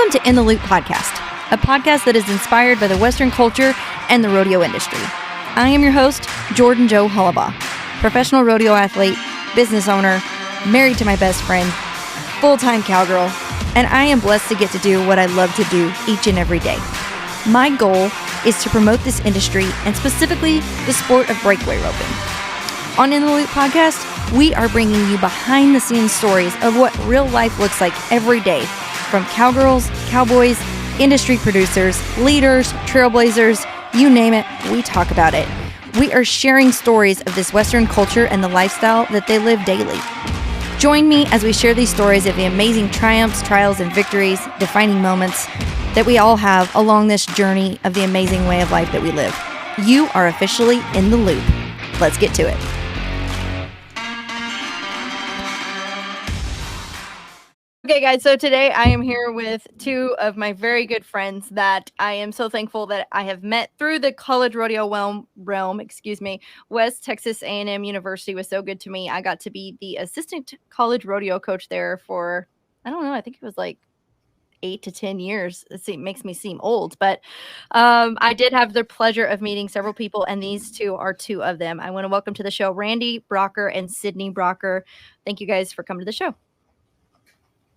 Welcome to In the Loop podcast, a podcast that is inspired by the Western culture and the rodeo industry. I am your host, Jordan Joe Hullabaugh, professional rodeo athlete, business owner, married to my best friend, full-time cowgirl, and I am blessed to get to do what I love to do each and every day. My goal is to promote this industry and specifically the sport of breakaway roping. On In the Loop podcast, we are bringing you behind-the-scenes stories of what real life looks like every day, from cowgirls, cowboys, industry producers, leaders, trailblazers, you name it, we talk about it. We are sharing stories of this Western culture and the lifestyle that they live daily. Join me as we share these stories of the amazing triumphs, trials, and victories, defining moments that we all have along this journey of the amazing way of life that we live. You are officially in the loop. Let's get to it. Okay, guys, so today I am here with two of my very good friends that I am so thankful that I have met through the college rodeo realm. West Texas A&M University was so good to me. I got to be the assistant college rodeo coach there for, I don't know, I think it was like 8 to 10 years. It makes me seem old, but I did have the pleasure of meeting several people, and these two are two of them. I want to welcome to the show Randy Bracher and Sydney Bracher. Thank you guys for coming to the show.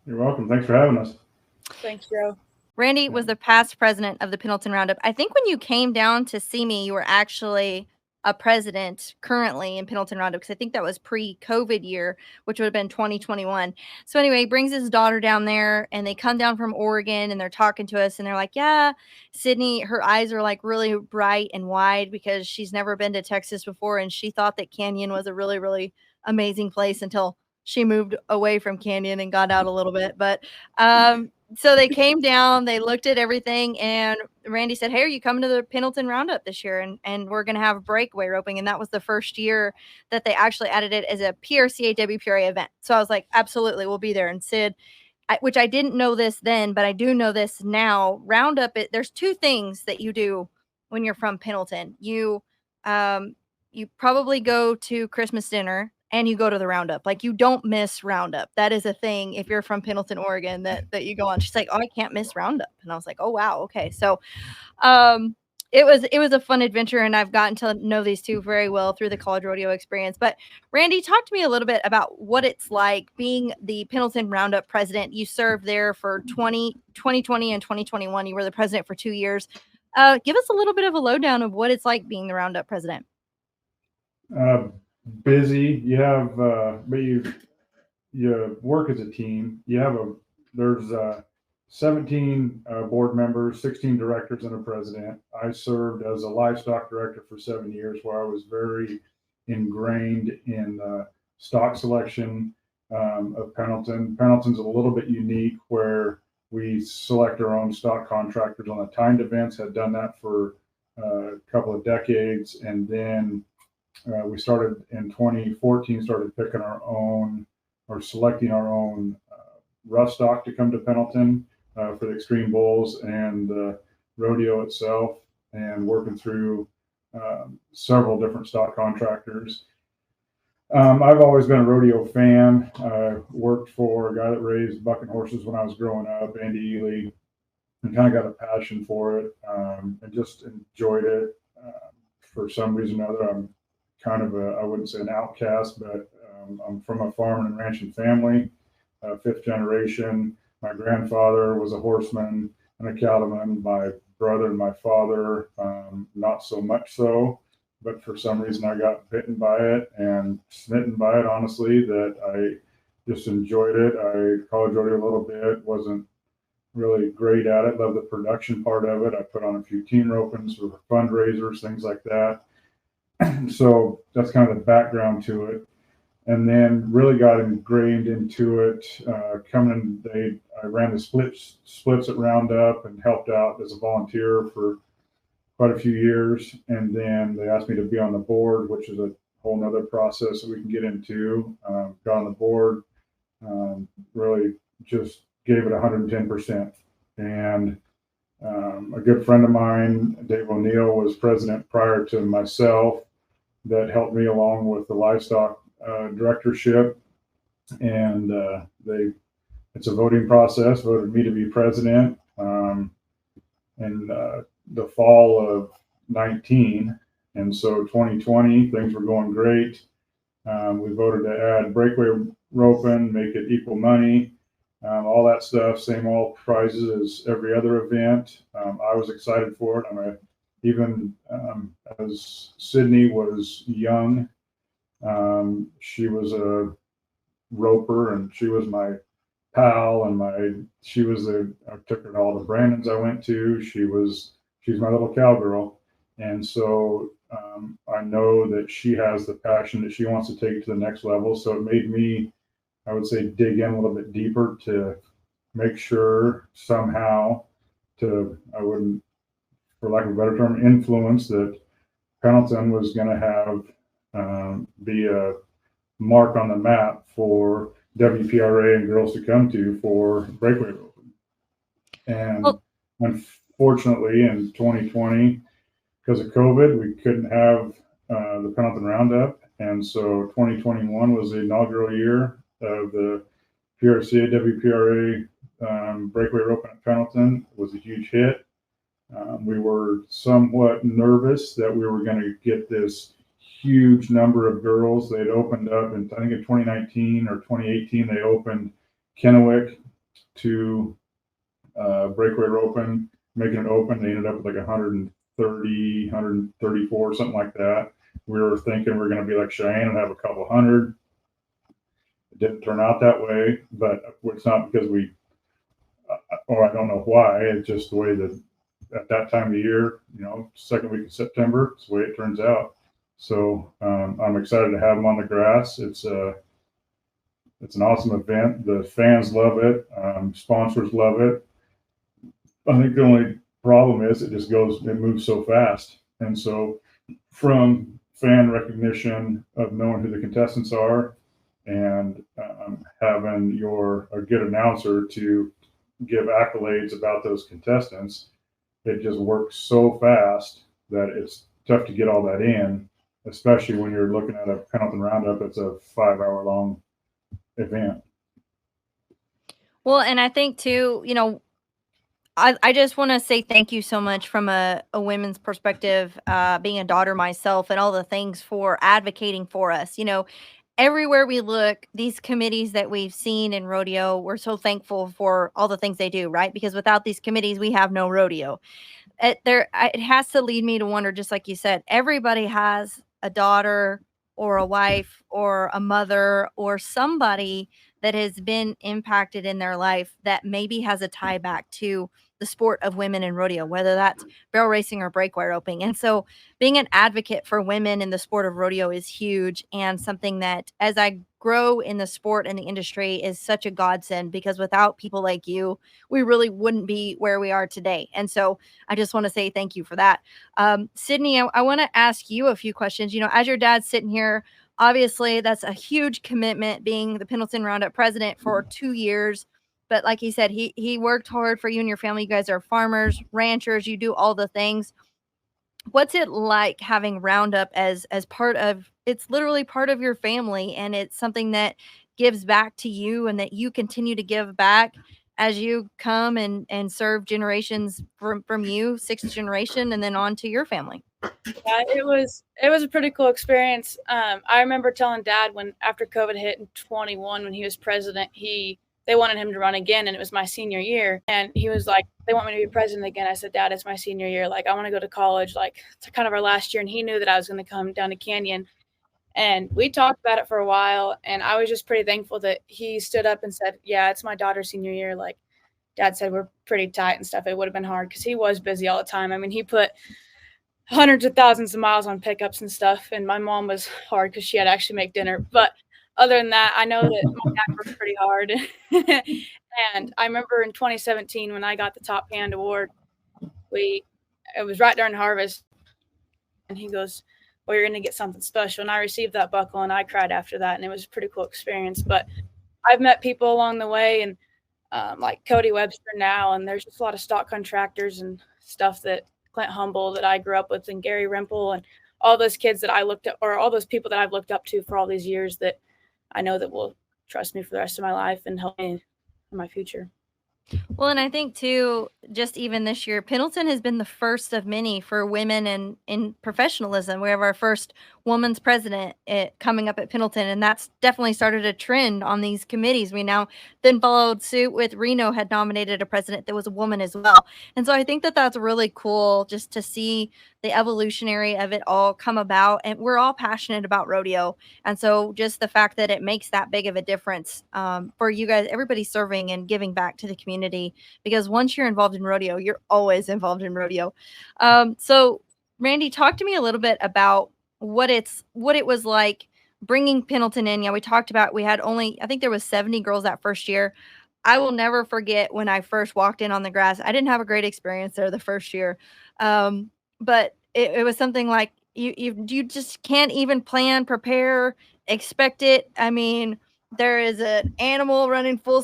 You're welcome. Thanks for having us. Thanks, Joe. Randy was the past president of the Pendleton Roundup. I think when you came down to see me, you were actually a president currently in Pendleton Roundup, because I think that was pre-COVID year, which would have been 2021. So anyway, he brings his daughter down there, and they come down from Oregon, and they're talking to us, and they're like, yeah, Sydney, her eyes are like really bright and wide because she's never been to Texas before, and she thought that Canyon was a really, really amazing place until she moved away from Canyon and got out a little bit. But so they came down, they looked at everything, and Randy said, hey, are you coming to the Pendleton Roundup this year? And we're going to have breakaway roping. And that was the first year that they actually added it as a PRCA WPRA event. So I was like, absolutely, we'll be there. And Sid, which I didn't know this then, but I do know this now, Roundup, there's two things that you do when you're from Pendleton. You probably go to Christmas dinner, and you go to the Roundup. Like, you don't miss Roundup. That is a thing if you're from Pendleton, Oregon, that you go on. She's like, oh, I can't miss Roundup. And I was like, oh, wow. Okay. So it was a fun adventure, and I've gotten to know these two very well through the college rodeo experience. But Randy, talk to me a little bit about what it's like being the Pendleton Roundup president. You served there for 2020 and 2021. You were the president for 2 years. Give us a little bit of a lowdown of what it's like being the Roundup president. Busy. You have, but you work as a team. There's 17 board members, 16 directors, and a president. I served as a livestock director for 7 years, where I was very ingrained in stock selection of Pendleton. Pendleton's a little bit unique, where we select our own stock contractors on the timed events. Had done that for a couple of decades, and then we started in 2014, started picking our own or selecting our own rough stock to come to Pendleton for the Extreme Bulls and the rodeo itself, and working through several different stock contractors. I've always been a rodeo fan. I worked for a guy that raised bucking horses when I was growing up, Andy Ely, and kind of got a passion for it and just enjoyed it. For some reason or other, I'm kind of I wouldn't say an outcast, but I'm from a farming and ranching family, fifth generation. My grandfather was a horseman and a cattleman. My brother and my father, not so much so, but for some reason I got bitten by it and smitten by it, honestly, that I just enjoyed it. I college rodeo a little bit, wasn't really great at it, loved the production part of it. I put on a few team ropings for fundraisers, things like that. So that's kind of the background to it. And then really got ingrained into it. I ran the splits at Roundup and helped out as a volunteer for quite a few years. And then they asked me to be on the board, which is a whole nother process that we can get into. Got on the board, really just gave it 110%. And a good friend of mine, Dave O'Neill, was president prior to myself, that helped me along with the livestock directorship. And it's a voting process, voted me to be president. in the fall of 19. And so 2020, things were going great. We voted to add breakaway roping, make it equal money, all that stuff, same all prizes as every other event. I was excited for it. Even as Sydney was young, she was a roper and she was my pal and I took her to all the Brandons I went to. She's my little cowgirl. And so I know that she has the passion that she wants to take it to the next level. So it made me, I would say, dig in a little bit deeper to make sure somehow I wouldn't, for lack of a better term, influence that Pendleton was going to have be a mark on the map for WPRA and girls to come to for breakaway roping. And unfortunately, in 2020, because of COVID, we couldn't have the Pendleton Roundup. And so 2021 was the inaugural year of the PRCA, WPRA breakaway roping at Pendleton. It was a huge hit. We were somewhat nervous that we were going to get this huge number of girls. They'd opened up, and I think in 2019 or 2018, they opened Kennewick to breakaway roping, making it open. They ended up with like 130, 134, something like that. We were thinking we were going to be like Cheyenne and have a couple hundred. It didn't turn out that way, but it's not because I don't know why. It's just the way that at that time of year, second week of September, it's the way it turns out. So I'm excited to have them on the grass. It's an awesome event. The fans love it. Sponsors love it. I think the only problem is it moves so fast. And so from fan recognition of knowing who the contestants are and having a good announcer to give accolades about those contestants, it just works so fast that it's tough to get all that in, especially when you're looking at a Pendleton Roundup. It's a 5-hour long event. Well, and I think too, I just want to say thank you so much from a women's perspective, being a daughter myself and all the things for advocating for us. Everywhere we look, these committees that we've seen in rodeo, we're so thankful for all the things they do, right? Because without these committees, we have no rodeo. It has to lead me to wonder, just like you said, everybody has a daughter or a wife or a mother or somebody that has been impacted in their life that maybe has a tie back to the sport of women in rodeo, whether that's barrel racing or breakaway roping. And so being an advocate for women in the sport of rodeo is huge, and something that, as I grow in the sport and the industry, is such a godsend, because without people like you, we really wouldn't be where we are today. And so I just want to say thank you for that. Sydney, I want to ask you a few questions. As your dad's sitting here, obviously that's a huge commitment, being the Pendleton Roundup president for 2 years. But like he said, he worked hard for you and your family. You guys are farmers, ranchers, you do all the things. What's it like having Roundup as part of, it's literally part of your family, and it's something that gives back to you and that you continue to give back as you come and serve generations from you, sixth generation, and then on to your family? Yeah, it was a pretty cool experience. I remember telling Dad when after COVID hit in 21, when he was president, they wanted him to run again, and it was my senior year. And he was like, they want me to be president again. I said, Dad, it's my senior year. Like, I want to go to college. Like, it's kind of our last year. And he knew that I was going to come down to Canyon. And we talked about it for a while. And I was just pretty thankful that he stood up and said, yeah, it's my daughter's senior year. Like, Dad said, we're pretty tight and stuff. It would have been hard because he was busy all the time. I mean, he put hundreds of thousands of miles on pickups and stuff. And my mom was hard because she had to actually make dinner. But other than that, I know that my dad worked pretty hard. And I remember in 2017 when I got the Top Hand Award, it was right during harvest. And he goes, well, you're going to get something special. And I received that buckle and I cried after that. And it was a pretty cool experience. But I've met people along the way, and like Cody Webster now. And there's just a lot of stock contractors and stuff that Clint Humble that I grew up with, and Gary Rimple, and all those kids that I looked at, or all those people that I've looked up to for all these years, that I know that will trust me for the rest of my life and help me in my future. Well, and I think too, just even this year, Pendleton has been the first of many for women in professionalism. We have our first woman's president coming up at Pendleton, and that's definitely started a trend on these committees. We now then followed suit with Reno had nominated a president that was a woman as well. And so I think that that's really cool just to see the evolutionary of it all come about. And we're all passionate about rodeo. And so just the fact that it makes that big of a difference for you guys, everybody serving and giving back to the community, because once you're involved in rodeo, you're always involved in rodeo. So Randy, talk to me a little bit about what it was like bringing Pendleton in. Yeah, we talked about, we had only, I think there was 70 girls that first year. I will never forget when I first walked in on the grass. I didn't have a great experience there the first year. But it was something like you just can't even plan, prepare, expect it. I mean, there is two animals running full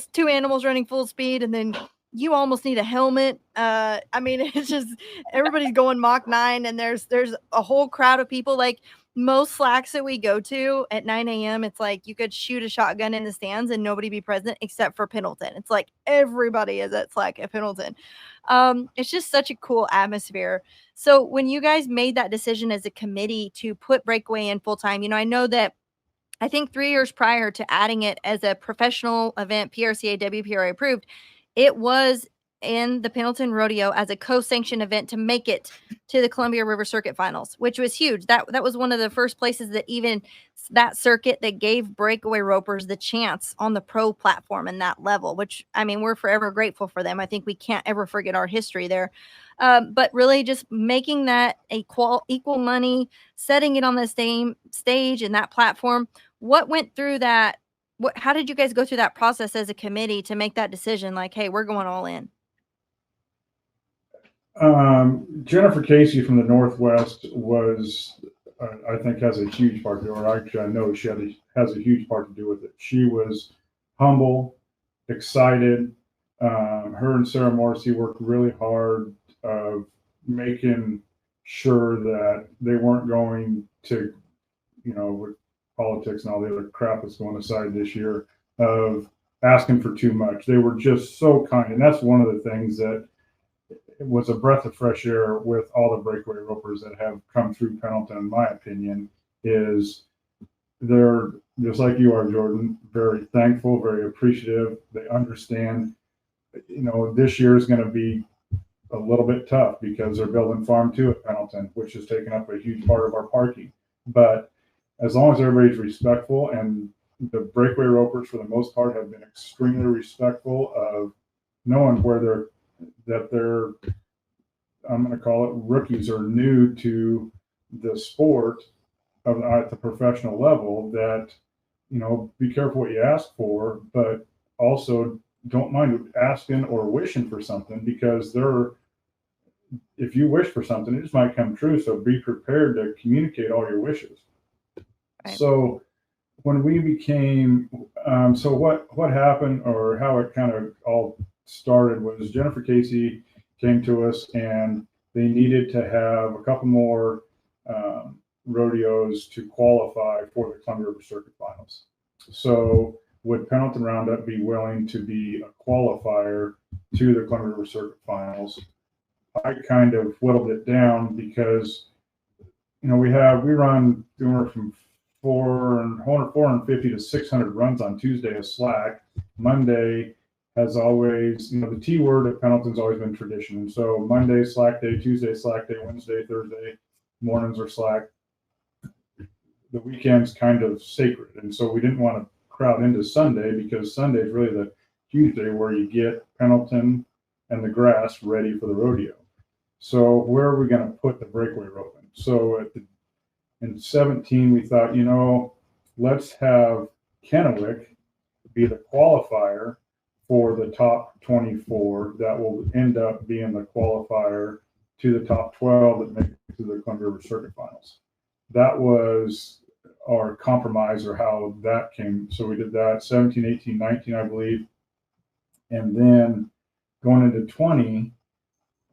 speed, and then you almost need a helmet. I mean, it's just everybody's going Mach 9, and there's a whole crowd of people. Like most slacks that we go to at 9 a.m., it's like you could shoot a shotgun in the stands and nobody be present except for Pendleton. It's like everybody is at slack at Pendleton. It's just such a cool atmosphere. So when you guys made that decision as a committee to put Breakaway in full time, I know that I think 3 years prior to adding it as a professional event, PRCA, WPRA approved, it was in the Pendleton Rodeo as a co-sanctioned event to make it to the Columbia River Circuit Finals, which was huge. That was one of the first places that even that circuit that gave breakaway ropers the chance on the pro platform and that level, which, I mean, we're forever grateful for them. I think we can't ever forget our history there. But really just making that equal money, setting it on the same stage and that platform. What went through that? How did you guys go through that process as a committee to make that decision? Like, hey, we're going all in. Jennifer Casey from the Northwest was, I think, has a huge part to do, or actually, I know she has a huge part to do with it. She was humble, excited. Her and Sarah Morrissey worked really hard of making sure that they weren't going to, with politics and all the other crap that's going aside this year, of asking for too much. They were just so kind. And that's one of the things that it was a breath of fresh air with all the breakaway ropers that have come through Pendleton, in my opinion, is they're just like you are, Jordan, very thankful, very appreciative. They understand, this year is going to be a little bit tough because they're building Farm 2 at Pendleton, which has taken up a huge part of our parking. But as long as everybody's respectful, and the breakaway ropers for the most part have been extremely respectful of knowing where they're, I'm going to call it rookies or new to the sport at the professional level, that, be careful what you ask for, but also don't mind asking or wishing for something, because if you wish for something, it just might come true. So be prepared to communicate all your wishes. Right. So when we became, so what happened, or how it kind of all started, was Jennifer Casey came to us and they needed to have a couple more rodeos to qualify for the Columbia River Circuit Finals. So would Pendleton Roundup be willing to be a qualifier to the Columbia River Circuit Finals? I kind of whittled it down because, we run from 450 to 600 runs on Tuesday as slack. Monday has always, the T word at Pendleton's always been tradition. So Monday, slack day, Tuesday, slack day, Wednesday, Thursday, mornings are slack. The weekend's kind of sacred. And so we didn't want to crowd into Sunday, because Sunday is really the huge day where you get Pendleton and the grass ready for the rodeo. So where are we going to put the breakaway roping? So in 17, we thought, let's have Kennewick be the qualifier for the top 24 that will end up being the qualifier to the top 12 that make it to the Columbia River Circuit Finals. That was our compromise, or how that came. So we did that 17, 18, 19, I believe. And then going into 20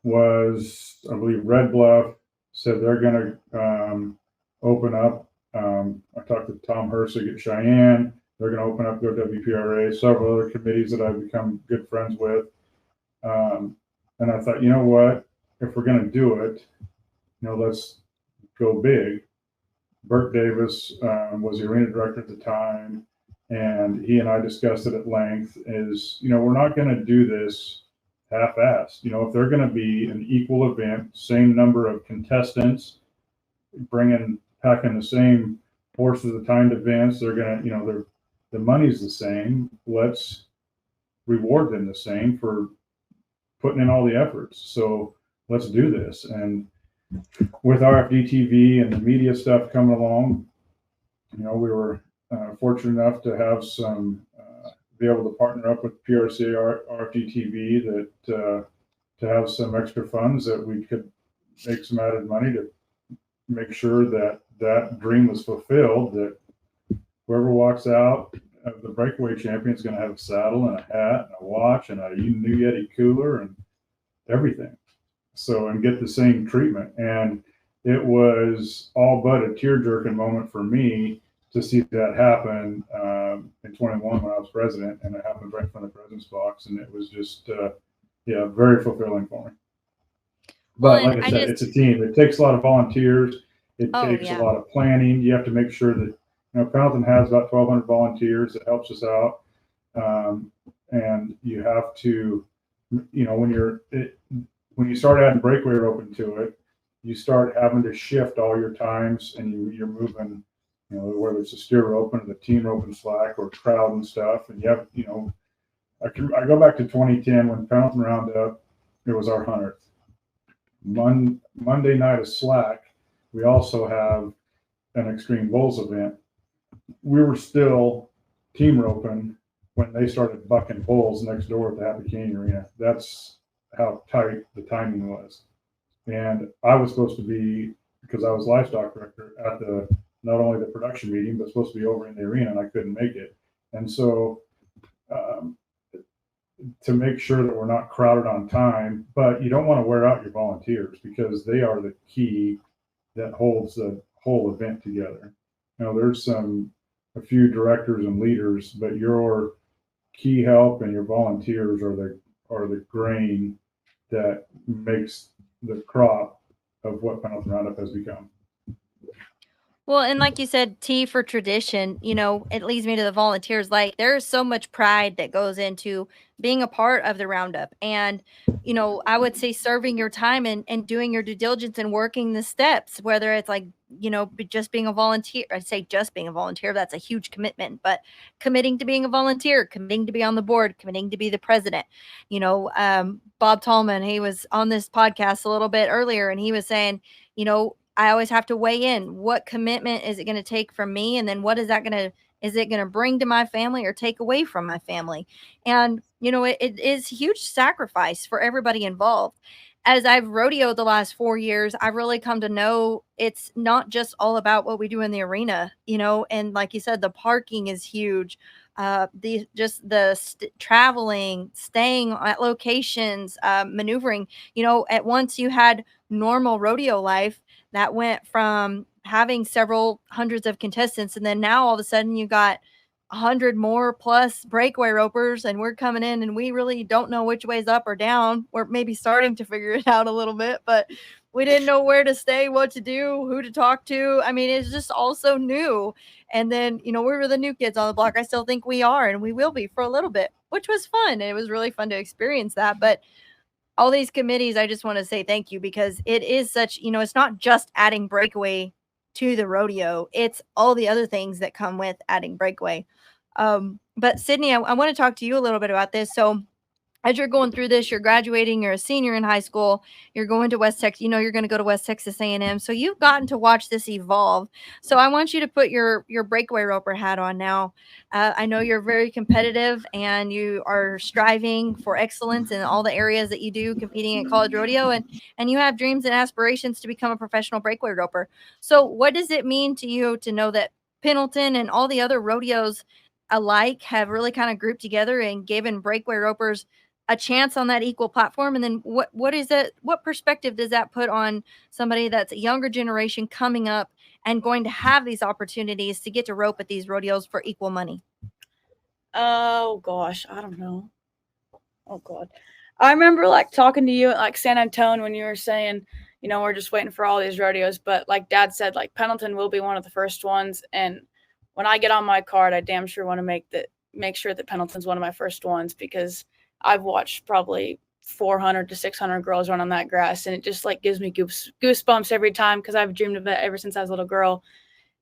was, I believe, Red Bluff said they're going to open up. I talked to Tom Hersig at Cheyenne. They're going to open up their WPRA, several other committees that I've become good friends with. And I thought, you know what, if we're going to do it, let's go big. Bert Davis was the arena director at the time, and he and I discussed it at length. We're not going to do this half-assed. If they're going to be an equal event, same number of contestants, packing the same horses of the timed events, they're going to, the money's the same. Let's reward them the same for putting in all the efforts. So let's do this. And with RFD TV and the media stuff coming along, we were fortunate enough to have be able to partner up with PRCA RFD TV to have some extra funds that we could make some added money to make sure that dream was fulfilled, that whoever walks out of the breakaway champion is going to have a saddle and a hat and a watch and a new Yeti cooler and everything. So, and get the same treatment. And it was all but a tear-jerking moment for me to see that happen in 21 when I was president, and it happened right in front of the president's box. And it was just, very fulfilling for me. But like I said, it's a team. It takes a lot of volunteers. It takes a lot of planning. You have to make sure that, Pendleton has about 1,200 volunteers that helps us out. And you have to, when you start adding breakaway roping to it, you start having to shift all your times, and you're moving, whether it's a steer roping or the team roping slack or crowd and stuff. And you have, I go back to 2010 when Pendleton Roundup, it was our 100th. Monday night of slack, we also have an Extreme Bulls event. We were still team roping when they started bucking bulls next door at the Happy Canyon Arena. That's how tight the timing was. And I was supposed to be, because I was livestock director, at not only the production meeting, but supposed to be over in the arena, and I couldn't make it. And so to make sure that we're not crowded on time, but you don't want to wear out your volunteers, because they are the key that holds the whole event together. There's a few directors and leaders, but your key help and your volunteers are the grain that makes the crop of what Pendleton Roundup has become. Well, and like you said, T for tradition, it leads me to the volunteers. Like, there's so much pride that goes into being a part of the Roundup. And, I would say serving your time and doing your due diligence and working the steps, whether it's like, just being a volunteer. I'd say just being a volunteer, that's a huge commitment, but committing to being a volunteer, committing to be on the board, committing to be the president. Bob Tallman, he was on this podcast a little bit earlier, and he was saying, I always have to weigh in. What commitment is it going to take from me? And then what is it going to bring to my family or take away from my family? And, it is huge sacrifice for everybody involved. As I've rodeoed the last 4 years, I've really come to know it's not just all about what we do in the arena, and like you said, the parking is huge. Traveling, staying at locations, maneuvering, at once you had normal rodeo life that went from having several hundreds of contestants, and then now all of a sudden you got 100 more plus breakaway ropers, and we're coming in and we really don't know which way's up or down. We're maybe starting to figure it out a little bit, but we didn't know where to stay, what to do, who to talk to. I mean, it's just all so new. And then, we were the new kids on the block. I still think we are, and we will be for a little bit, which was fun. And it was really fun to experience that. But all these committees, I just want to say thank you, because it is such, it's not just adding breakaway to the rodeo. It's all the other things that come with adding breakaway. But Sydney, I want to talk to you a little bit about this. So as you're going through this, you're graduating, you're a senior in high school, you're going to West Texas, you're going to go to West Texas A&M. So you've gotten to watch this evolve. So I want you to put your breakaway roper hat on now. I know you're very competitive and you are striving for excellence in all the areas that you do, competing at college rodeo, and you have dreams and aspirations to become a professional breakaway roper. So what does it mean to you to know that Pendleton and all the other rodeos alike have really kind of grouped together and given breakaway ropers a chance on that equal platform? And then what is it? What perspective does that put on somebody that's a younger generation coming up and going to have these opportunities to get to rope at these rodeos for equal money? Oh gosh, I don't know. Oh God. I remember like talking to you at like San Antonio when you were saying, you know, we're just waiting for all these rodeos. But like Dad said, like Pendleton will be one of the first ones. And when I get on my card, I damn sure want to make sure that Pendleton's one of my first ones, because I've watched probably 400 to 600 girls run on that grass, and it just like gives me goosebumps every time, because I've dreamed of it ever since I was a little girl,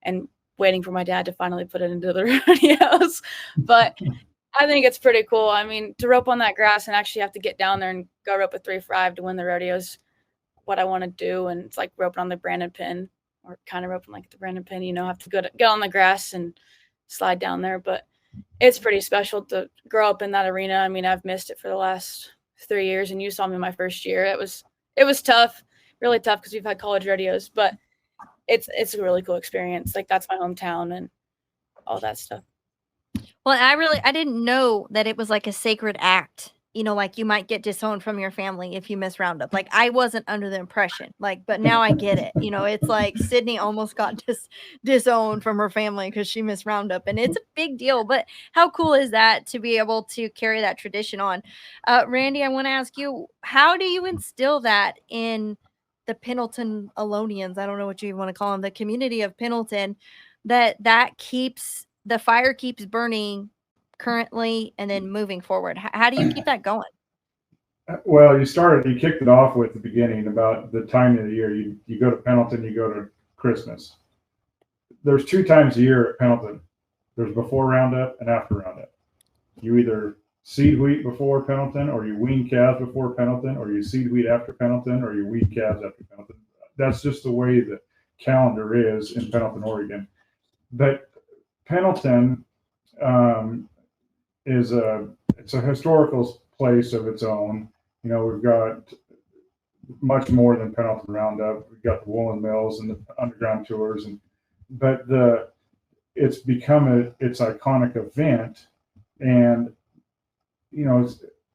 and waiting for my dad to finally put it into the rodeos. But I think it's pretty cool. I mean, to rope on that grass and actually have to get down there and go rope a 3-5 to win the rodeos, what I want to do. And it's like roping on the Brandon pin, or kind of roping like the Brandon pin, you know, have to get on the grass and slide down there. But it's pretty special to grow up in that arena. I mean, I've missed it for the last 3 years, and you saw me my first year. It was tough, really tough, because we've had college rodeos, but it's a really cool experience. Like, that's my hometown and all that stuff. Well, I didn't know that it was like a sacred act. You know, like you might get disowned from your family if you miss Roundup. Like, I wasn't under the impression, like, but now I get it. You know, it's like Sydney almost got disowned from her family because she missed Roundup, and it's a big deal. But how cool is that to be able to carry that tradition on? Randy, I want to ask you, how do you instill that in the Pendleton Alonians? I don't know what you even want to call them, the community of Pendleton, that keeps the fire keeps burning currently and then moving forward. How do you keep that going? Well, you kicked it off with the beginning about the time of the year. You go to Pendleton, you go to Christmas. There's 2 times a year at Pendleton. There's before Roundup and after Roundup. You either seed wheat before Pendleton, or you wean calves before Pendleton, or you seed wheat after Pendleton, or you weed calves after Pendleton. That's just the way the calendar is in Pendleton, Oregon. But Pendleton it's a historical place of its own. You know, we've got much more than Pendleton Roundup. We've got the woolen mills and the underground tours, but it's become its iconic event. And you know,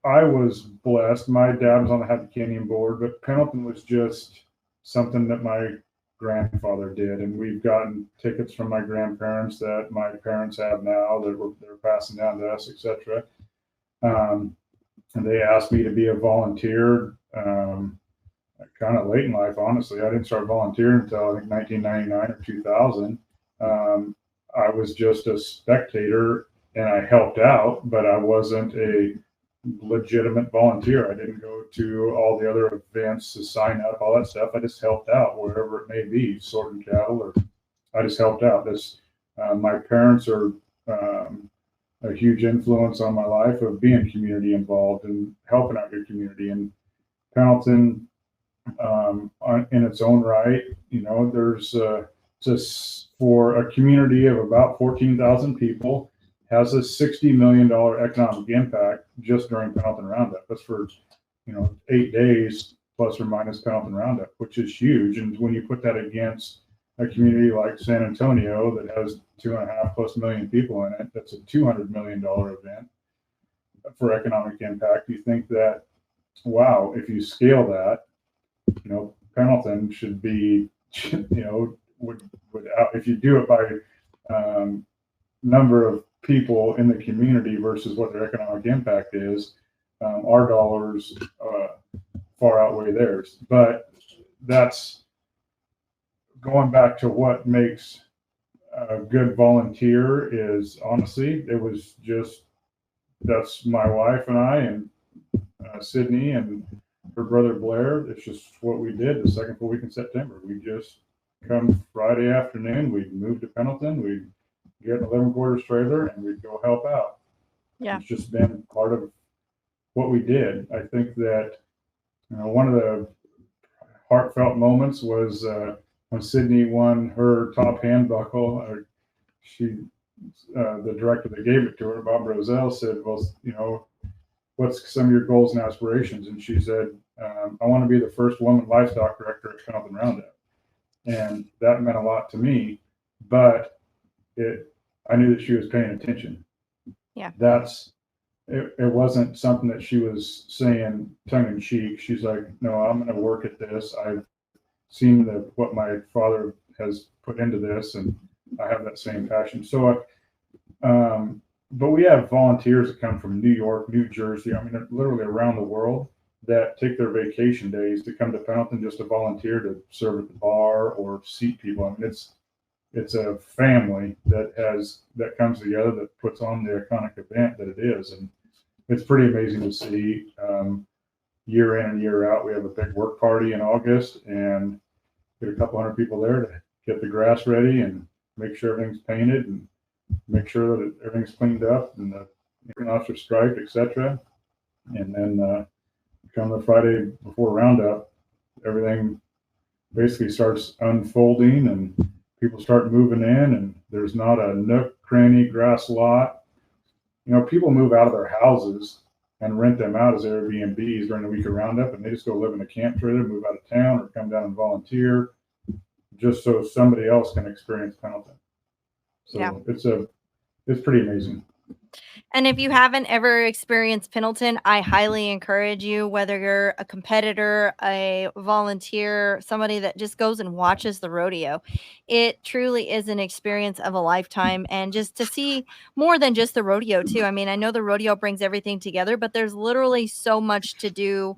I was blessed. My dad was on the Happy Canyon board, but Pendleton was just something that my grandfather did, and we've gotten tickets from my grandparents that my parents have now that they're passing down to us, etc. And they asked me to be a volunteer kind of late in life. Honestly, I didn't start volunteering until I think 1999 or 2000. I was just a spectator, and I helped out, but I wasn't a legitimate volunteer. I didn't go to all the other events to sign up, all that stuff. I just helped out wherever it may be, sorting cattle, or I just helped out. My parents are a huge influence on my life of being community involved and helping out your community. And Pendleton, in its own right, you know, there's just for a community of about 14,000 people, has a $60 million economic impact just during Pendleton Roundup. That's for, 8 days plus or minus Pendleton Roundup, which is huge. And when you put that against a community like San Antonio that has 2.5+ million people in it, that's a $200 million event for economic impact. You think that, wow, if you scale that, Pendleton should be, would if you do it by number of people in the community versus what their economic impact is, our dollars far outweigh theirs. But that's going back to what makes a good volunteer is honestly, it was just, that's my wife and I and Sydney and her brother Blair. It's just what we did the second full week in September. We just come Friday afternoon, we'd move to Pendleton, we'd get an 11 quarters trailer, and we'd go help out. Yeah. It's just been part of what we did. I think that one of the heartfelt moments was when Sydney won her top hand buckle. The director that gave it to her, Bob Roselle, said, well, what's some of your goals and aspirations? And she said, I want to be the first woman livestock director at Pendleton Roundup. And that meant a lot to me, but I knew that she was paying attention. Yeah. It wasn't something that she was saying tongue in cheek. She's like, no, I'm going to work at this. I've seen what my father has put into this, and I have that same passion. So, but we have volunteers that come from New York, New Jersey, literally around the world. that take their vacation days to come to Pendleton just to volunteer to serve at the bar or seat people. I mean, it's a family that comes together that puts on the iconic event that it is, and it's pretty amazing to see. Year in and year out, we have a big work party in August and get a couple hundred people there to get the grass ready and make sure everything's painted and make sure that everything's cleaned up and the knots are striped, etc. And then come the Friday before Roundup, everything basically starts unfolding and people start moving in, and there's not a nook, cranny, grass lot. People move out of their houses and rent them out as Airbnbs during the week of Roundup, and they just go live in a camp trailer, move out of town, or come down and volunteer just so somebody else can experience Pendleton. So yeah. It's pretty amazing. And if you haven't ever experienced Pendleton, I highly encourage you, whether you're a competitor, a volunteer, somebody that just goes and watches the rodeo. It truly is an experience of a lifetime, and just to see more than just the rodeo too. I mean, I know the rodeo brings everything together, but there's literally so much to do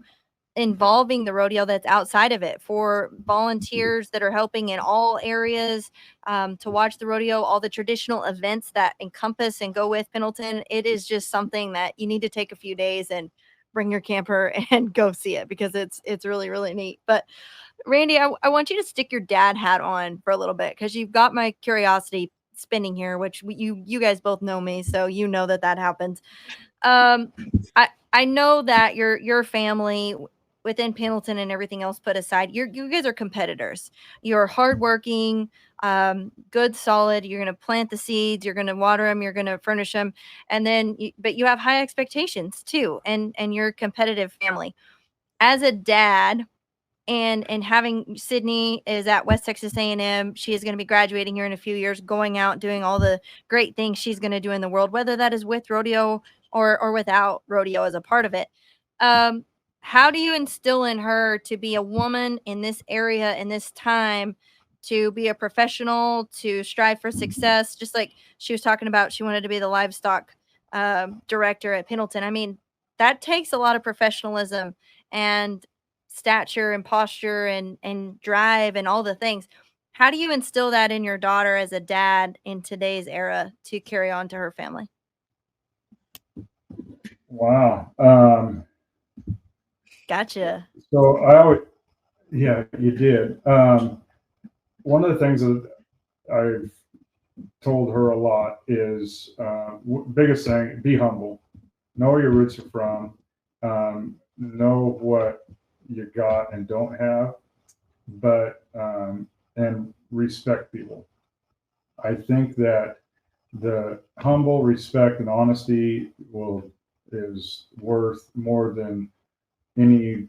involving the rodeo that's outside of it, for volunteers that are helping in all areas, to watch the rodeo, all the traditional events that encompass and go with Pendleton. It is just something that you need to take a few days and bring your camper and go see it, because it's really, really neat. But Randy, I want you to stick your dad hat on for a little bit, because you've got my curiosity spinning here, which you guys both know me, so you know that happens. I know that your family within Pendleton and everything else put aside, you guys are competitors. You're hardworking, good, solid. You're going to plant the seeds. You're going to water them. You're going to furnish them. And then, but you have high expectations too. And you're a competitive family. As a dad, and having Sydney is at West Texas A&M. She is going to be graduating here in a few years, going out, doing all the great things she's going to do in the world, whether that is with rodeo or without rodeo as a part of it. How do you instill in her to be a woman in this area, in this time, to be a professional, to strive for success? Just like she was talking about, she wanted to be the livestock director at Pendleton. I mean, that takes a lot of professionalism and stature and posture and drive and all the things. How do you instill that in your daughter as a dad in today's era to carry on to her family? Wow. Gotcha. So yeah, you did. One of the things that I've told her a lot is, biggest thing, be humble, know where your roots are from, know what you got and don't have, but and respect people. I think that the humble respect and honesty is worth more than any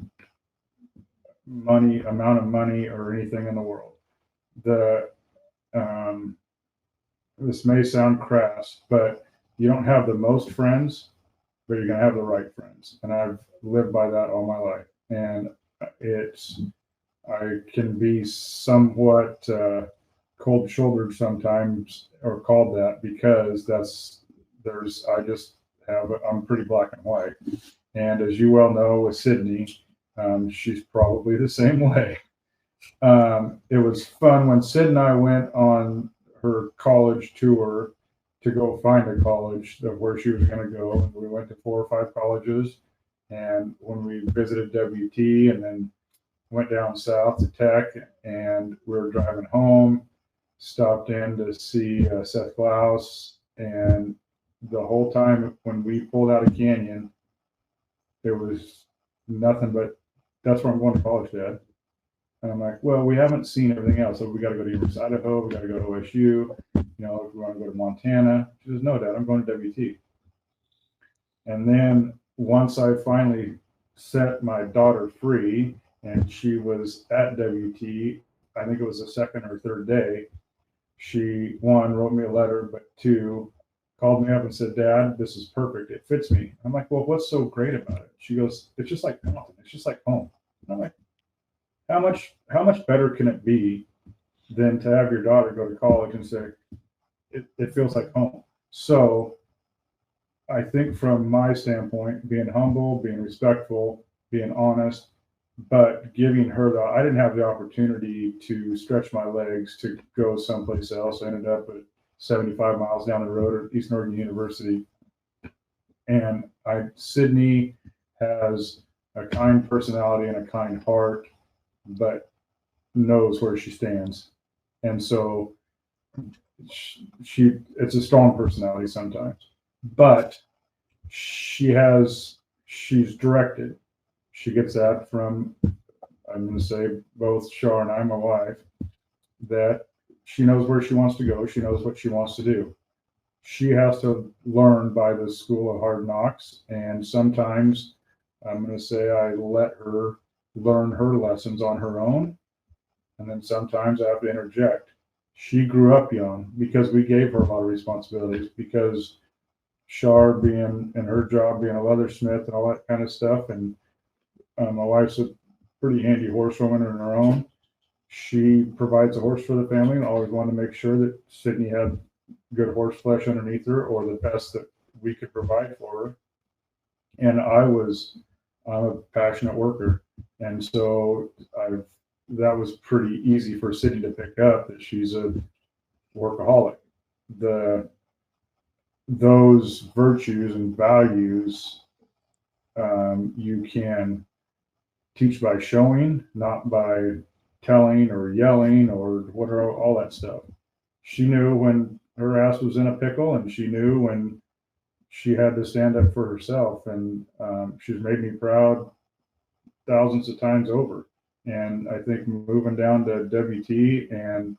amount of money or anything in the world. This may sound crass, but you don't have the most friends, but you're going to have the right friends. And I've lived by that all my life. And I can be somewhat cold-shouldered sometimes, or called that, because I'm pretty black and white. And as you well know with Sydney, she's probably the same way. It was fun when Sid and I went on her college tour to go find a college of where she was going to go. We went to 4 or 5 colleges, and when we visited WT and then went down south to Tech, and we were driving home, stopped in to see Seth Klaus, and the whole time when we pulled out of Canyon, there was nothing but, "That's where I'm going to college, Dad." And I'm like, "Well, we haven't seen everything else. So we got to go to University of Idaho. We got to go to OSU. If we want to go to Montana." She says, "No, Dad, I'm going to WT." And then once I finally set my daughter free, and she was at WT, I think it was the second or third day, she, 1, wrote me a letter, but 2, called me up and said, "Dad, this is perfect. It fits me." I'm like, "Well, what's so great about it?" She goes, "It's just like Pendleton. It's just like home." And I'm like, how much better can it be than to have your daughter go to college and say, it feels like home? So I think from my standpoint, being humble, being respectful, being honest, but giving her I didn't have the opportunity to stretch my legs to go someplace else. I ended up at 75 miles down the road at Eastern Oregon University. And Sydney has a kind personality and a kind heart, but knows where she stands. And so it's a strong personality sometimes, but she's directed. She gets that from, I'm going to say, both Shar and I, my wife, that she knows where she wants to go. She knows what she wants to do. She has to learn by the school of hard knocks. And sometimes I'm going to say I let her learn her lessons on her own. And then sometimes I have to interject. She grew up young because we gave her a lot of responsibilities, because Shar being in her job, being a leathersmith and all that kind of stuff. And my wife's a pretty handy horsewoman in her own. She provides a horse for the family and always wanted to make sure that Sydney had good horse flesh underneath her, or the best that we could provide for her. And I'm a passionate worker. And so that was pretty easy for Sydney to pick up, that she's a workaholic. Those virtues and values you can teach by showing, not by telling or yelling or whatever, all that stuff. She knew when her ass was in a pickle, and she knew when she had to stand up for herself. And she's made me proud thousands of times over. And I think moving down to WT and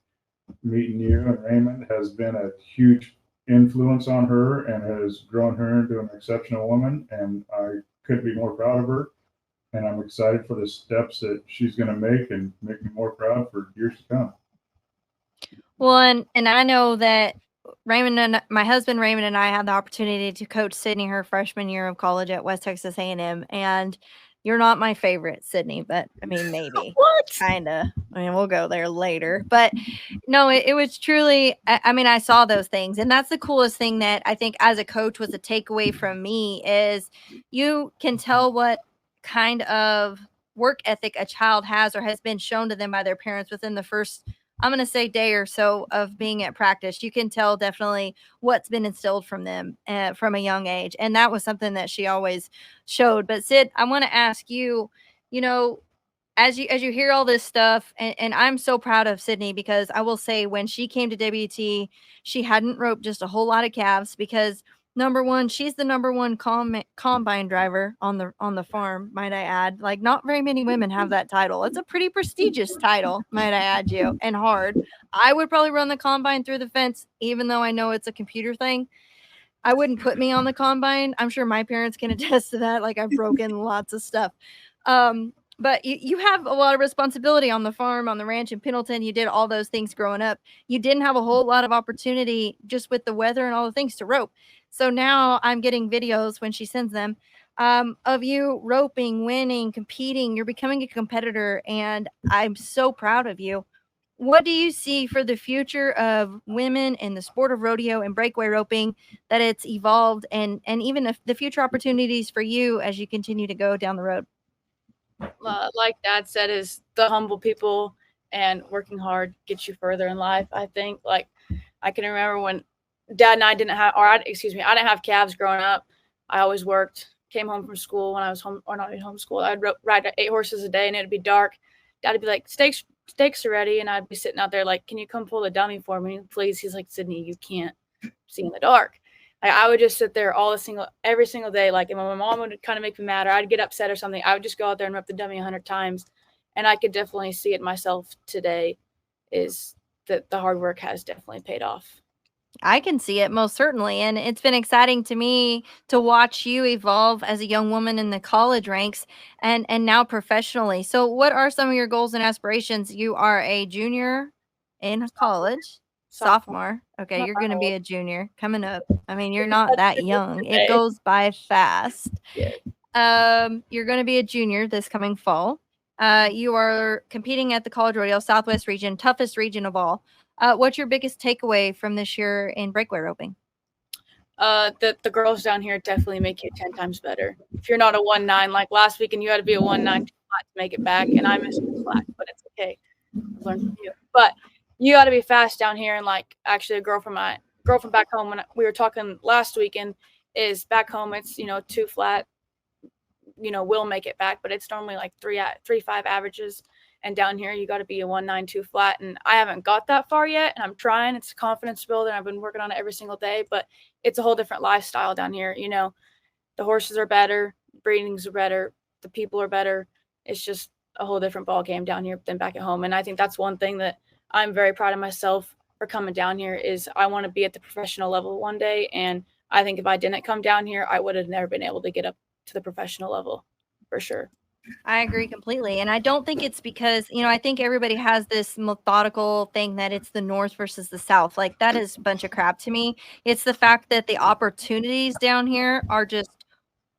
meeting you and Raymond has been a huge influence on her and has grown her into an exceptional woman. And I couldn't be more proud of her. And I'm excited for the steps that she's going to make and make me more proud for years to come. Well, and I know that my husband Raymond and I had the opportunity to coach Sydney her freshman year of college at West Texas A&M. And you're not my favorite, Sydney, but I mean, maybe. What? Kinda. I mean, we'll go there later. But no, it was truly, I mean, I saw those things. And that's the coolest thing that I think as a coach was a takeaway from me, is you can tell what kind of work ethic a child has or has been shown to them by their parents within the first, I'm going to say, day or so of being at practice. You can tell definitely what's been instilled from them from a young age. And that was something that she always showed. But Sid, I want to ask you, as you hear all this stuff, and I'm so proud of Sydney, because I will say when she came to WT, she hadn't roped just a whole lot of calves, because number one, she's the number one combine driver on the farm, might I add. Like, not very many women have that title. It's a pretty prestigious title, might I add you, and hard. I would probably run the combine through the fence, even though I know it's a computer thing. I wouldn't put me on the combine. I'm sure my parents can attest to that. Like, I've broken lots of stuff. But you have a lot of responsibility on the farm, on the ranch in Pendleton. You did all those things growing up. You didn't have a whole lot of opportunity just with the weather and all the things to rope. So now I'm getting videos when she sends them of you roping, winning, competing. You're becoming a competitor, and I'm so proud of you. What do you see for the future of women in the sport of rodeo and breakaway roping, that it's evolved, and even the future opportunities for you as you continue to go down the road? Like Dad said, is the humble people and working hard gets you further in life. I think, like, I can remember when Dad and I didn't have, I didn't have calves growing up. I always worked, came home from school when I was home, or not in homeschool. I'd ride 8 horses a day, and it'd be dark. Dad would be like, steaks are ready. And I'd be sitting out there like, can you come pull the dummy for me, please? He's like, Sydney, you can't see in the dark. I would just sit there every single day. Like, if my mom would kind of make me mad, or I'd get upset or something, I would just go out there and rep the dummy 100 times. And I could definitely see it myself today, is that the hard work has definitely paid off. I can see it, most certainly. And it's been exciting to me to watch you evolve as a young woman in the college ranks and now professionally. So what are some of your goals and aspirations? You are a junior in college. Sophomore. Okay, you're going to be a junior coming up. I mean, you're not that young. It goes by fast. Yeah. You're going to be a junior this coming fall. You are competing at the College Rodeo Southwest region, toughest region of all. What's your biggest takeaway from this year in breakaway roping? The girls down here definitely make you 10 times better. If you're not a 1.9, like last weekend, you had to be a 1.9 flat to make it back, and I missed the flat, but it's okay. I've learned from you. But you got to be fast down here, and like actually a girl from back home when we were talking last weekend is back home. It's 2 flat, will make it back, but it's normally like 3.5 averages. And down here, you got to be a 1.92 flat. And I haven't got that far yet. And I'm trying. It's a confidence builder. I've been working on it every single day, but it's a whole different lifestyle down here. The horses are better, breedings are better, the people are better. It's just a whole different ball game down here than back at home. And I think that's one thing that I'm very proud of myself for coming down here is I want to be at the professional level one day. And I think if I didn't come down here, I would have never been able to get up to the professional level for sure. I agree completely. And I don't think it's because, I think everybody has this methodical thing that it's the North versus the South. Like that is a bunch of crap to me. It's the fact that the opportunities down here are just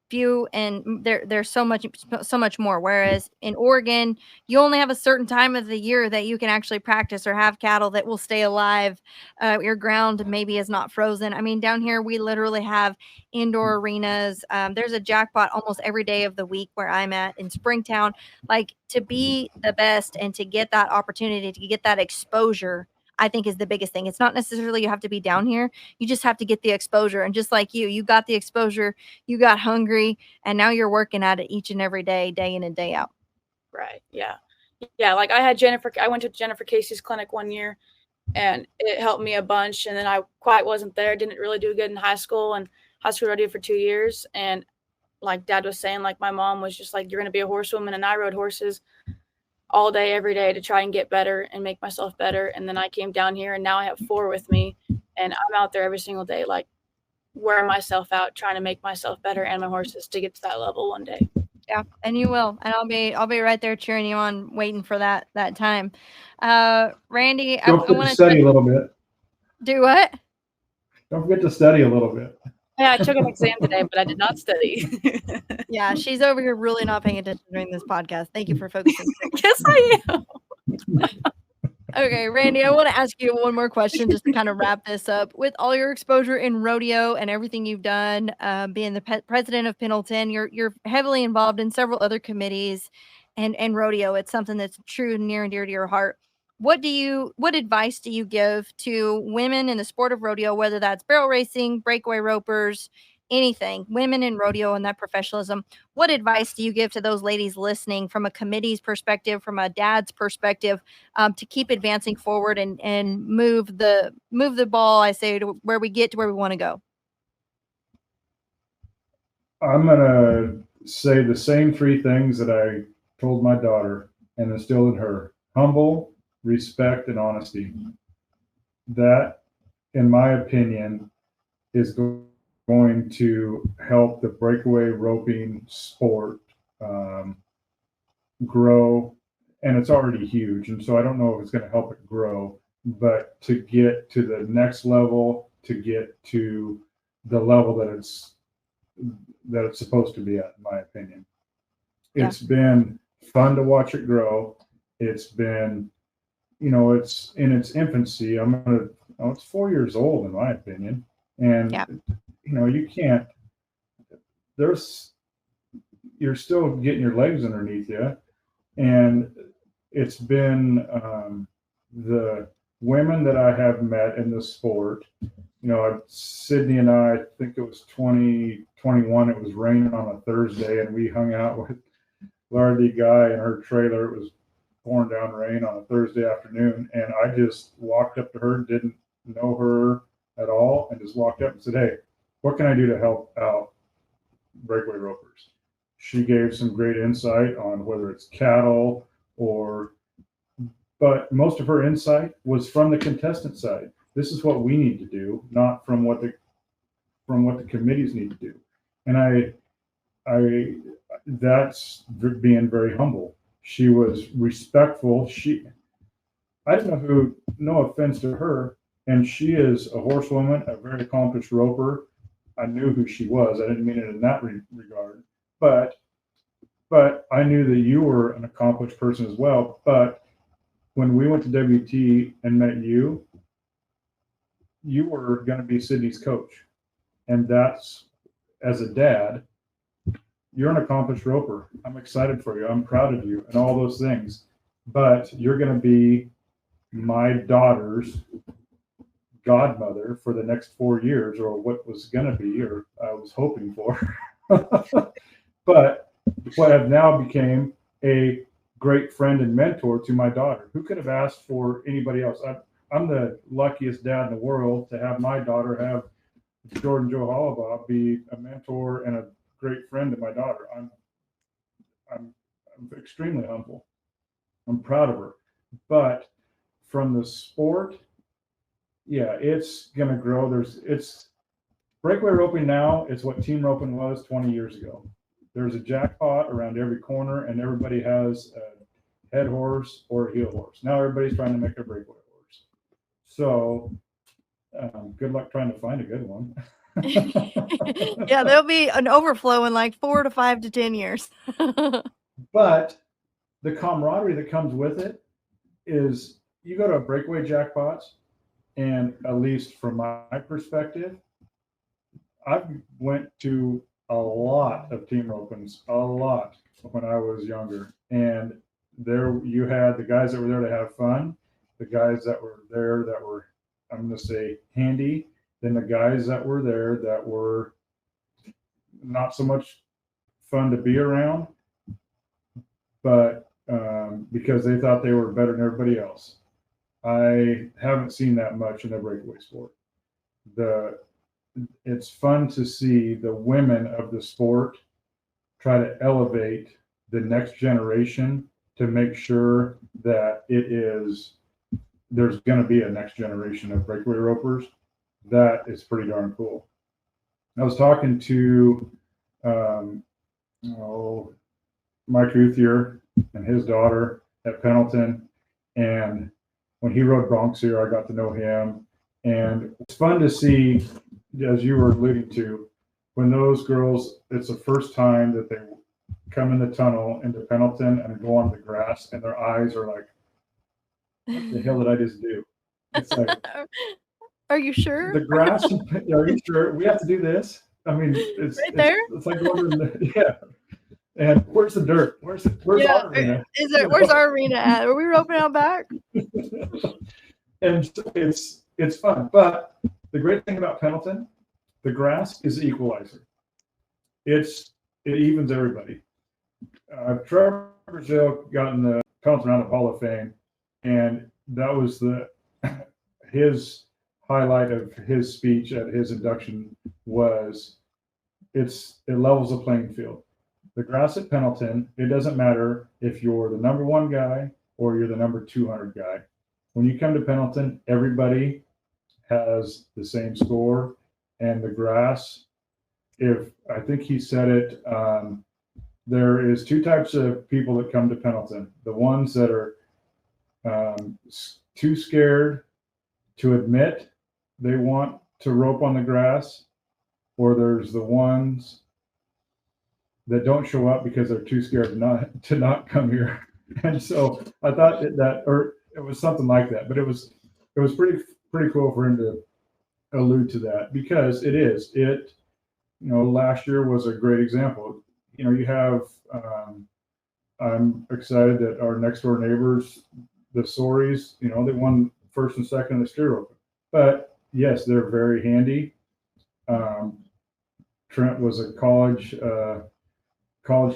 few and there's so much more. Whereas in Oregon, you only have a certain time of the year that you can actually practice or have cattle that will stay alive. Your ground maybe is not frozen. I mean, down here, we literally have indoor arenas. There's a jackpot almost every day of the week where I'm at in Springtown. Like to be the best and to get that opportunity, to get that exposure, I think is the biggest thing. It's not necessarily you have to be down here. You just have to get the exposure. And just like you got the exposure, you got hungry, and now you're working at it each and every day, day in and day out. Right. Yeah. Yeah. Like I went to Jennifer Casey's clinic one year and it helped me a bunch. And then I quite wasn't there. Didn't really do good in high school and high school rodeo for 2 years. And like Dad was saying, like my mom was just like, you're going to be a horsewoman. And I rode horses all day, every day to try and get better and make myself better. And then I came down here and now I have 4 with me and I'm out there every single day, like wearing myself out, trying to make myself better and my horses to get to that level one day. Yeah, and you will. And I'll be right there cheering you on, waiting for that time. Randy, I want to study a little bit. Do what? Don't forget to study a little bit. Yeah, I took an exam today, but I did not study. Yeah, she's over here really not paying attention during this podcast. Thank you for focusing. Yes, I am. Okay, Randy, I want to ask you one more question just to kind of wrap this up. With all your exposure in rodeo and everything you've done, being the president of Pendleton, you're heavily involved in several other committees and rodeo. It's something that's true and near and dear to your heart. What advice do you give to women in the sport of rodeo, whether that's barrel racing, breakaway ropers, anything, women in rodeo and that professionalism? What advice do you give to those ladies listening from a committee's perspective, from a dad's perspective, to keep advancing forward and move the ball, I say, to where we get to where we want to go? I'm going to say the same 3 things that I told my daughter and instilled in her: humble, respect, and honesty. That, in my opinion, is going to help the breakaway roping sport grow, and it's already huge. And so I don't know if it's going to help it grow, but to get to the next level, to get to the level that it's supposed to be at, in my opinion. Yeah. It's been fun to watch it grow. It's been, it's in its infancy. It's 4 years old, in my opinion. And, yeah. You can't, you're still getting your legs underneath you. And it's been the women that I have met in the sport. Sydney and I think it was 2021, it was raining on a Thursday, and we hung out with Laura D. Guy in her trailer. It was pouring down rain on a Thursday afternoon, and I just walked up to her, didn't know her at all, and just walked up and said, "Hey, what can I do to help out breakaway ropers?" She gave some great insight on whether it's cattle but most of her insight was from the contestant side. This is what we need to do, not from what the committees need to do. And that's being very humble. She was respectful. I don't know no offense to her, and she is a horsewoman, a very accomplished roper. I knew who she was. I didn't mean it in that regard, but I knew that you were an accomplished person as well. But when we went to WT and met you, you were going to be Sydney's coach. And that's, as a dad, you're an accomplished roper. I'm excited for you. I'm proud of you and all those things. But you're going to be my daughter's godmother for the next 4 years, or what was going to be, or I was hoping for. But what I've now became a great friend and mentor to my daughter. Who could have asked for anybody else? I'm the luckiest dad in the world to have my daughter have Jordan Joe Hollabaugh be a mentor and a great friend to my daughter. I'm extremely humble. I'm proud of her. But from the sport, yeah, it's gonna grow. It's breakaway roping now is what team roping was 20 years ago. There's a jackpot around every corner, and everybody has a head horse or a heel horse. Now everybody's trying to make a breakaway horse. So good luck trying to find a good one. Yeah, there'll be an overflow in like 4 to 5 to 10 years. But the camaraderie that comes with it is, you go to breakaway jackpots, and at least from my perspective, I went to a lot of team ropings, a lot, when I was younger. And there you had the guys that were there to have fun, the guys that were there that were, I'm going to say, handy, then the guys that were there that were not so much fun to be around, but because they thought they were better than everybody else. I haven't seen that much in the breakaway sport. It's fun to see the women of the sport try to elevate the next generation to make sure that there's going to be a next generation of breakaway ropers. That is pretty darn cool. I was talking to Mike Ruthier and his daughter at Pendleton, and when he rode broncs here, I got to know him, and it's fun to see, as you were alluding to, when those girls, it's the first time that they come in the tunnel into Pendleton and go on the grass, and their eyes are like, what the hell did I just do? It's like, are you sure? The grass, are you sure? We have to do this? I mean, it's right there. It's like going to the, yeah. And where's the dirt? Where's our arena? Where's our arena at? Are we roping out back? And it's fun. But the great thing about Pendleton, the grass is the equalizer. It evens everybody. Trevor Brazil got in the Pendleton Roundup Hall of Fame, and that was his highlight of his speech at his induction was it levels the playing field. The grass at Pendleton, it doesn't matter if you're the number 1 guy or you're the number 200 guy. When you come to Pendleton, everybody has the same score, and the grass, I think he said it, there is 2 types of people that come to Pendleton. The ones that are too scared to admit they want to rope on the grass, or there's the ones that don't show up because they're too scared to not come here. And so I thought or it was something like that, but it was pretty cool for him to allude to that, because last year was a great example. You have, I'm excited that our next door neighbors, the Sories, they won first and second in the steer open. But yes, they're very handy. Trent was a college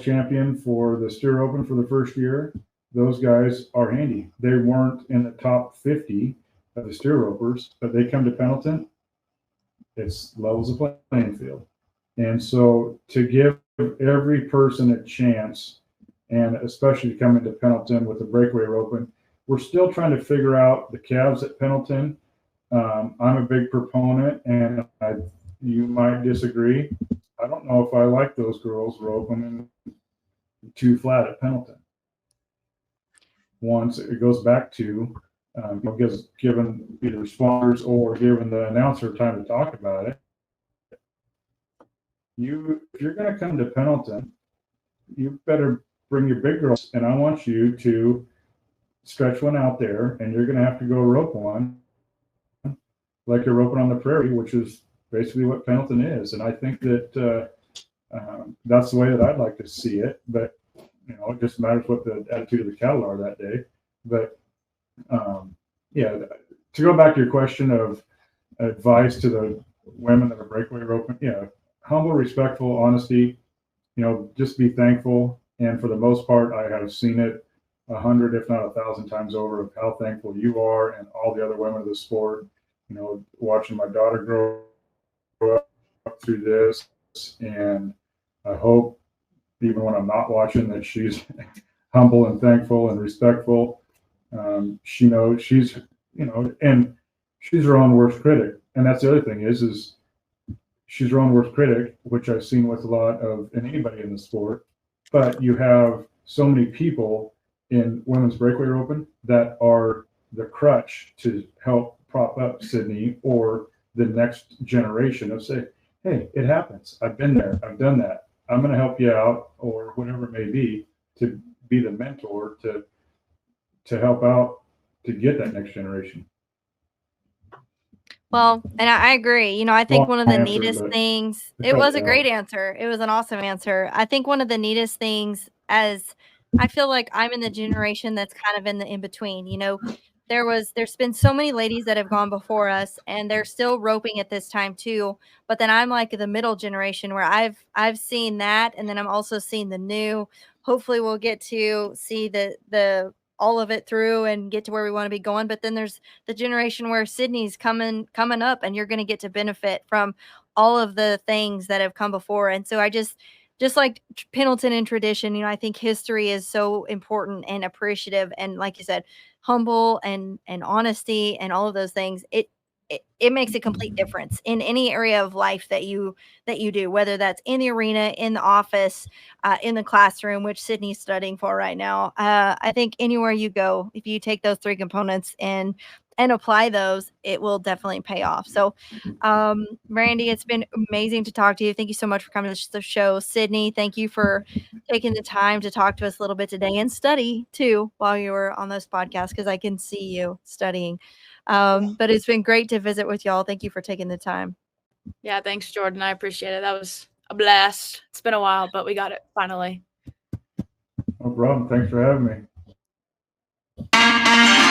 champion for the steer open for the first year. Those guys are handy. They weren't in the top 50 of the steer ropers, but they come to Pendleton, it's levels the playing field. And so to give every person a chance, and especially to come into Pendleton with the breakaway roping, we're still trying to figure out the calves at Pendleton. I'm a big proponent, and you might disagree. I don't know if I like those girls roping too flat at Pendleton. Once it goes back to given either responders or given the announcer time to talk about it. If you're going to come to Pendleton, you better bring your big girls, and I want you to stretch one out there, and you're going to have to go rope one like you're roping on the prairie, which is basically what Pendleton is. And I think that that's the way that I'd like to see it. But, it just matters what the attitude of the cattle are that day. But, yeah, to go back to your question of advice to the women that are breakaway roping, humble, respectful, honesty, just be thankful. And for the most part, I have seen it 100, if not 1,000 times over of how thankful you are and all the other women of the sport, watching my daughter grow up through this. And I hope even when I'm not watching that she's humble and thankful and respectful. She knows she's, and she's her own worst critic. And that's the other thing is she's her own worst critic, which I've seen with a lot of in anybody in the sport. But you have so many people in women's breakaway roping that are the crutch to help prop up Sydney or the next generation of say, hey, it happens. I've been there. I've done that. I'm going to help you out, or whatever it may be, to be the mentor to help out to get that next generation. Well, and I agree. I think one of the Long answer, neatest but things, to it cut was it a great out. answer. It was an awesome answer. I think one of the neatest things, as I feel like I'm in the generation that's kind of in the in between. There's been so many ladies that have gone before us, and they're still roping at this time too. But then I'm like the middle generation where I've seen that, and then I'm also seeing the new. Hopefully, we'll get to see the all of it through and get to where we want to be going. But then there's the generation where Sydney's coming up, and you're going to get to benefit from all of the things that have come before. And so I just like Pendleton and tradition, I think history is so important and appreciative, and like you said, humble and honesty and all of those things. It makes a complete difference in any area of life that you do, whether that's in the arena, in the office, in the classroom, which Sydney's studying for right now. I think anywhere you go, if you take those three components and apply those, it will definitely pay off. So, Randy, it's been amazing to talk to you. Thank you so much for coming to the show. Sydney, thank you for taking the time to talk to us a little bit today and study too while you were on this podcast, because I can see you studying. But it's been great to visit with y'all. Thank you for taking the time. Yeah, thanks, Jordan. I appreciate it. That was a blast. It's been a while, but we got it finally. No problem. Thanks for having me.